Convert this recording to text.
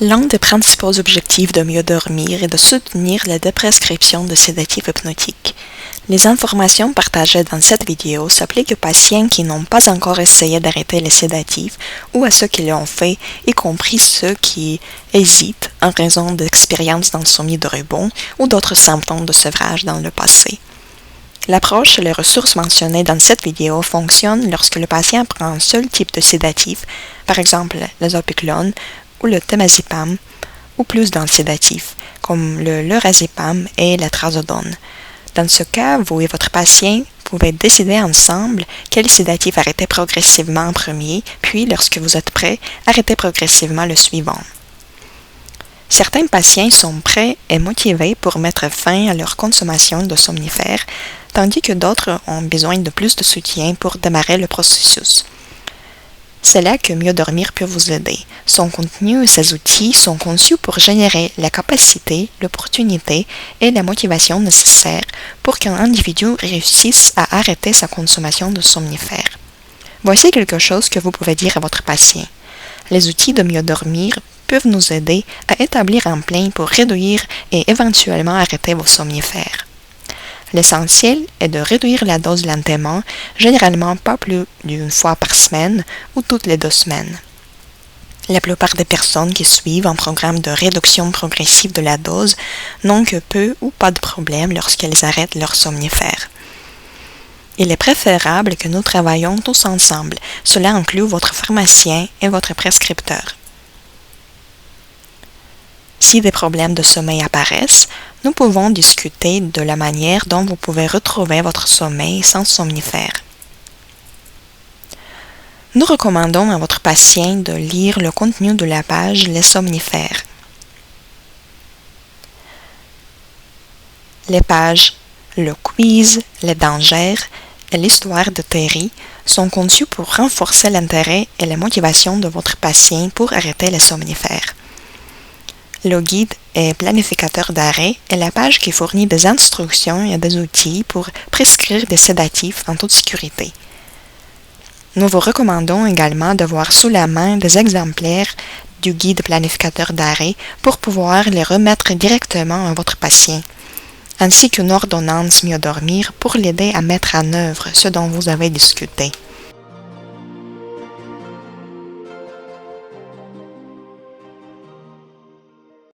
L'un des principaux objectifs de mieux dormir est de soutenir la déprescription de sédatifs hypnotiques. Les informations partagées dans cette vidéo s'appliquent aux patients qui n'ont pas encore essayé d'arrêter les sédatifs ou à ceux qui l'ont fait, y compris ceux qui hésitent en raison d'expériences d'insomnie de rebond ou d'autres symptômes de sevrage dans le passé. L'approche et les ressources mentionnées dans cette vidéo fonctionnent lorsque le patient prend un seul type de sédatif, par exemple le zopiclone ou le temazepam, ou plus d'un sédatif, comme le lorazepam et la trazodone. Dans ce cas, vous et votre patient pouvez décider ensemble quel sédatif arrêter progressivement en premier, puis, lorsque vous êtes prêt, arrêter progressivement le suivant. Certains patients sont prêts et motivés pour mettre fin à leur consommation de somnifères, tandis que d'autres ont besoin de plus de soutien pour démarrer le processus. C'est là que Mieux dormir peut vous aider. Son contenu et ses outils sont conçus pour générer la capacité, l'opportunité et la motivation nécessaires pour qu'un individu réussisse à arrêter sa consommation de somnifères. Voici quelque chose que vous pouvez dire à votre patient. Les outils de Mieux dormir peuvent nous aider à établir un plan pour réduire et éventuellement arrêter vos somnifères. L'essentiel est de réduire la dose lentement, généralement pas plus d'une fois par semaine ou toutes les 2 semaines. La plupart des personnes qui suivent un programme de réduction progressive de la dose n'ont que peu ou pas de problème lorsqu'elles arrêtent leur somnifère. Il est préférable que nous travaillions tous ensemble. Cela inclut votre pharmacien et votre prescripteur. Si des problèmes de sommeil apparaissent, nous pouvons discuter de la manière dont vous pouvez retrouver votre sommeil sans somnifère. Nous recommandons à votre patient de lire le contenu de la page Les somnifères. Les pages Le quiz, les dangers et l'histoire de Terry sont conçues pour renforcer l'intérêt et la motivation de votre patient pour arrêter les somnifères. Le guide et planificateur d'arrêt est la page qui fournit des instructions et des outils pour prescrire des sédatifs en toute sécurité. Nous vous recommandons également de voir sous la main des exemplaires du guide planificateur d'arrêt pour pouvoir les remettre directement à votre patient, ainsi qu'une ordonnance Mieux dormir pour l'aider à mettre en œuvre ce dont vous avez discuté.